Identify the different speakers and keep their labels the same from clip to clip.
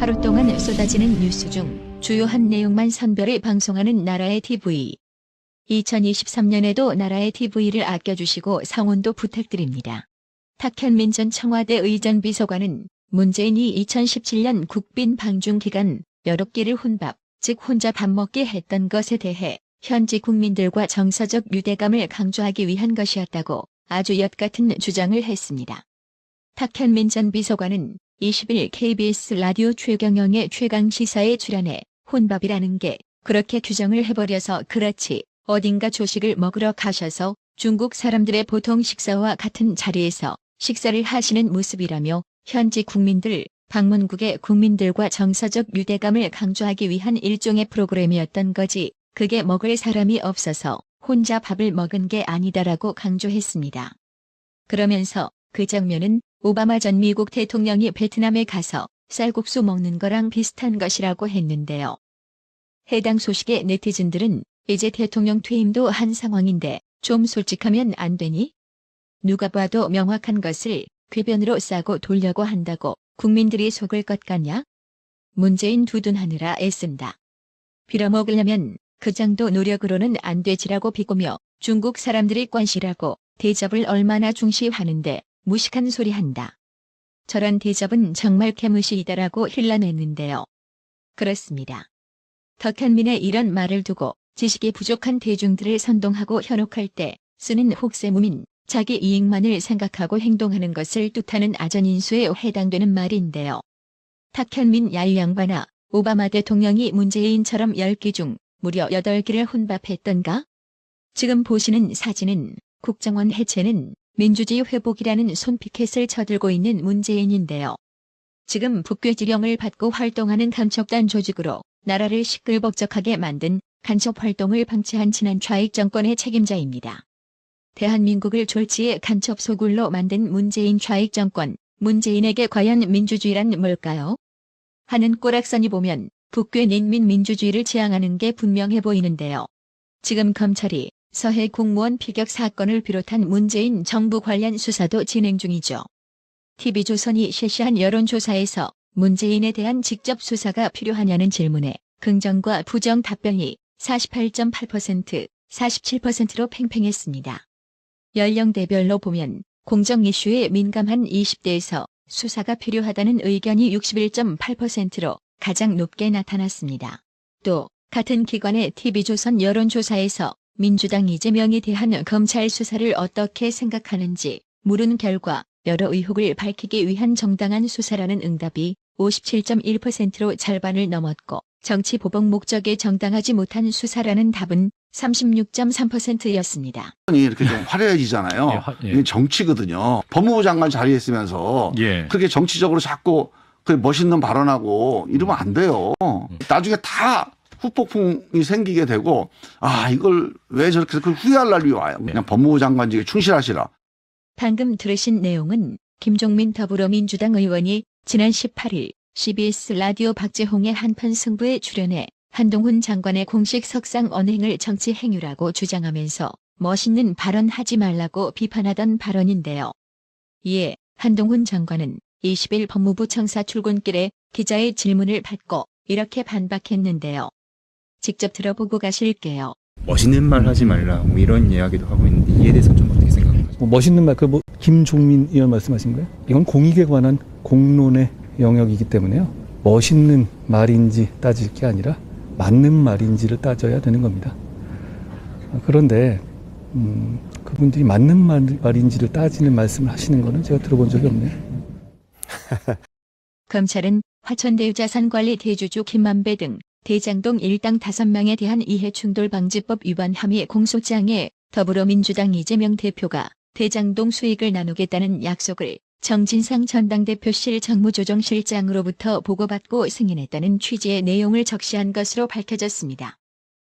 Speaker 1: 하루 동안 쏟아지는 뉴스 중 주요한 내용만 선별해 방송하는 나라의 TV. 2023년에도 나라의 TV를 아껴주시고 성원도 부탁드립니다. 탁현민 전 청와대 의전 비서관은 문재인이 2017년 국빈 방중 기간 여러 끼를 혼밥, 즉 혼자 밥 먹게 했던 것에 대해 현지 국민들과 정서적 유대감을 강조하기 위한 것이었다고 아주 엿같은 주장을 했습니다. 탁현민 전 비서관은 20일 KBS 라디오 최경영의 최강시사에 출연해 혼밥이라는 게 그렇게 규정을 해버려서 그렇지 어딘가 조식을 먹으러 가셔서 중국 사람들의 보통 식사와 같은 자리에서 식사를 하시는 모습이라며 현지 국민들, 방문국의 국민들과 정서적 유대감을 강조하기 위한 일종의 프로그램이었던 거지 그게 먹을 사람이 없어서 혼자 밥을 먹은 게 아니다라고 강조했습니다. 그러면서 그 장면은 오바마 전 미국 대통령이 베트남에 가서 쌀국수 먹는 거랑 비슷한 것이라고 했는데요. 해당 소식에 네티즌들은 이제 대통령 퇴임도 한 상황인데 좀 솔직하면 안 되니? 누가 봐도 명확한 것을 궤변으로 싸고 돌려고 한다고 국민들이 속을 것 같냐? 문재인 두둔하느라 애쓴다. 빌어먹으려면 그 정도 노력으로는 안 되지라고 비꼬며 중국 사람들이 관시라고 대접을 얼마나 중시하는데 무식한 소리 한다. 저런 대접은 정말 개무시이다라고 힐난했는데요. 그렇습니다. 탁현민의 이런 말을 두고 지식이 부족한 대중들을 선동하고 현혹할 때 쓰는 혹세무민, 자기 이익만을 생각하고 행동하는 것을 뜻하는 아전인수에 해당되는 말인데요. 탁현민 야유 양반아, 오바마 대통령이 문재인처럼 10끼 중 무려 8끼를 혼밥했던가? 지금 보시는 사진은 국정원 해체는 민주주의 회복이라는 손피켓을 쳐들고 있는 문재인인데요. 지금 북괴지령을 받고 활동하는 간첩단 조직으로 나라를 시끌벅적하게 만든 간첩 활동을 방치한 지난 좌익 정권의 책임자입니다. 대한민국을 졸지에 간첩 소굴로 만든 문재인 좌익 정권, 문재인에게 과연 민주주의란 뭘까요? 하는 꼬락서니 보면 북괴 냉민 민주주의를 지향하는 게 분명해 보이는데요. 지금 검찰이 서해 공무원 피격 사건을 비롯한 문재인 정부 관련 수사도 진행 중이죠. TV조선이 실시한 여론조사에서 문재인에 대한 직접 수사가 필요하냐는 질문에 긍정과 부정 답변이 48.8%, 47%로 팽팽했습니다. 연령대별로 보면 공정 이슈에 민감한 20대에서 수사가 필요하다는 의견이 61.8%로 가장 높게 나타났습니다. 또 같은 기관의 TV조선 여론조사에서 민주당 이재명에 대한 검찰 수사를 어떻게 생각하는지 물은 결과 여러 의혹을 밝히기 위한 정당한 수사라는 응답이 57.1%로 절반을 넘었고 정치 보복 목적에 정당하지 못한 수사라는 답은 36.3%였습니다.
Speaker 2: 이렇게 좀 화려해지잖아요. 이게 정치거든요. 법무부 장관 자리에 있으면서 그렇게 정치적으로 자꾸 그 멋있는 발언하고 이러면 안 돼요. 나중에 다 후폭풍이 생기게 되고 이걸 왜 저렇게 후회할 날이 와요. 그냥 법무부 장관직에 충실하시라.
Speaker 1: 방금 들으신 내용은 김종민 더불어민주당 의원이 지난 18일 CBS 라디오 박재홍의 한판 승부에 출연해 한동훈 장관의 공식 석상 언행을 정치 행위라고 주장하면서 멋있는 발언하지 말라고 비판하던 발언인데요. 이에 한동훈 장관은 20일 법무부 청사 출근길에 기자의 질문을 받고 이렇게 반박했는데요. 직접 들어보고 가실게요.
Speaker 3: 멋있는 말 하지 말라 뭐 이런 이야기도 하고 있는데 이에 대해서 좀 어떻게 생각하세요?
Speaker 4: 멋있는 말, 김종민 의원 말씀하신 거예요? 이건 공익에 관한 공론의 영역이기 때문에요. 멋있는 말인지 따질 게 아니라 맞는 말인지를 따져야 되는 겁니다. 그런데 그분들이 맞는 말인지를 따지는 말씀을 하시는 거는 제가 들어본 적이 없네요.
Speaker 1: 검찰은 화천대유자산관리 대주주 김만배 등 대장동 일당 5명에 대한 이해충돌방지법 위반 혐의 공소장에 더불어민주당 이재명 대표가 대장동 수익을 나누겠다는 약속을 정진상 전당대표실 정무조정실장으로부터 보고받고 승인했다는 취지의 내용을 적시한 것으로 밝혀졌습니다.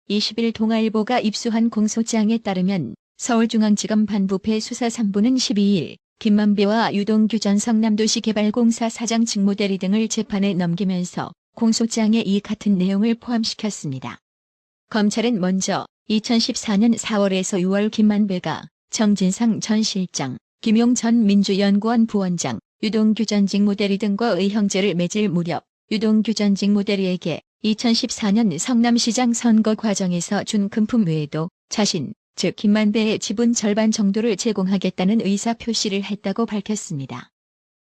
Speaker 1: 20일 동아일보가 입수한 공소장에 따르면 서울중앙지검 반부패 수사 3부는 12일 김만배와 유동규 전 성남도시개발공사 사장 직무대리 등을 재판에 넘기면서 공소장에 이 같은 내용을 포함시켰습니다. 검찰은 먼저 2014년 4월에서 6월 김만배가 정진상 전 실장, 김용 전 민주연구원 부원장, 유동규 전 직무대리 등과의 형제를 맺을 무렵 유동규 전직 모델에게 2014년 성남시장 선거 과정에서 준 금품 외에도 자신, 즉 김만배의 지분 절반 정도를 제공하겠다는 의사 표시를 했다고 밝혔습니다.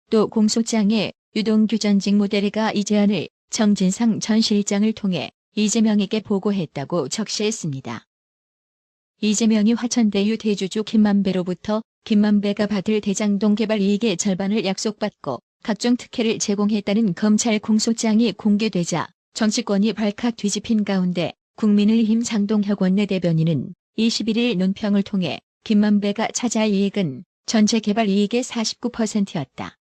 Speaker 1: 또 공소장에 유동규 전직 모델이가 이 제안을 정진상 전 실장을 통해 이재명에게 보고했다고 적시했습니다. 이재명이 화천대유 대주주 김만배로부터 김만배가 받을 대장동 개발 이익의 절반을 약속받고 각종 특혜를 제공했다는 검찰 공소장이 공개되자 정치권이 발칵 뒤집힌 가운데 국민의힘 장동혁 원내대변인은 21일 논평을 통해 김만배가 차지할 이익은 전체 개발 이익의 49%였다.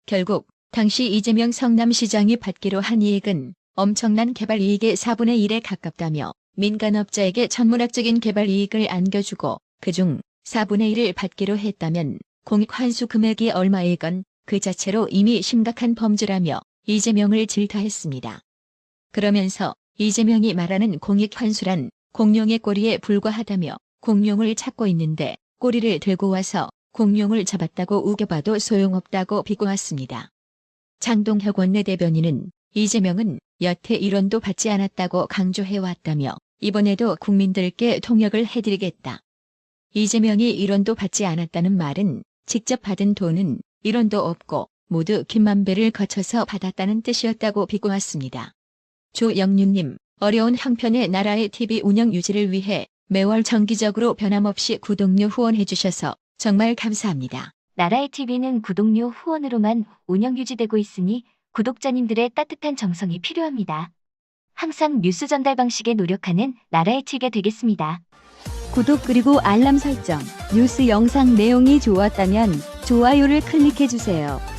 Speaker 1: 결국 당시 이재명 성남시장이 받기로 한 이익은 엄청난 개발 이익의 4분의 1에 가깝다며 민간업자에게 천문학적인 개발 이익을 안겨주고 그중 4분의 1을 받기로 했다면 공익환수 금액이 얼마이건 그 자체로 이미 심각한 범죄라며 이재명을 질타했습니다. 그러면서 이재명이 말하는 공익환수란 공룡의 꼬리에 불과하다며 공룡을 찾고 있는데 꼬리를 들고 와서 공룡을 잡았다고 우겨봐도 소용없다고 비꼬았습니다. 장동혁 원내대변인은 이재명은 여태 1원도 받지 않았다고 강조해왔다며 이번에도 국민들께 통역을 해드리겠다. 이재명이 1원도 받지 않았다는 말은 직접 받은 돈은 1원도 없고 모두 김만배를 거쳐서 받았다는 뜻이었다고 비꼬았습니다. 조영윤님, 어려운 형편의 나라의 TV 운영 유지를 위해 매월 정기적으로 변함없이 구독료 후원해주셔서 정말 감사합니다.
Speaker 5: 나라의 TV는 구독료 후원으로만 운영 유지되고 있으니 구독자님들의 따뜻한 정성이 필요합니다. 항상 뉴스 전달 방식에 노력하는 나라의 TV가 되겠습니다.
Speaker 6: 구독 그리고 알람 설정, 뉴스 영상 내용이 좋았다면 좋아요를 클릭해주세요.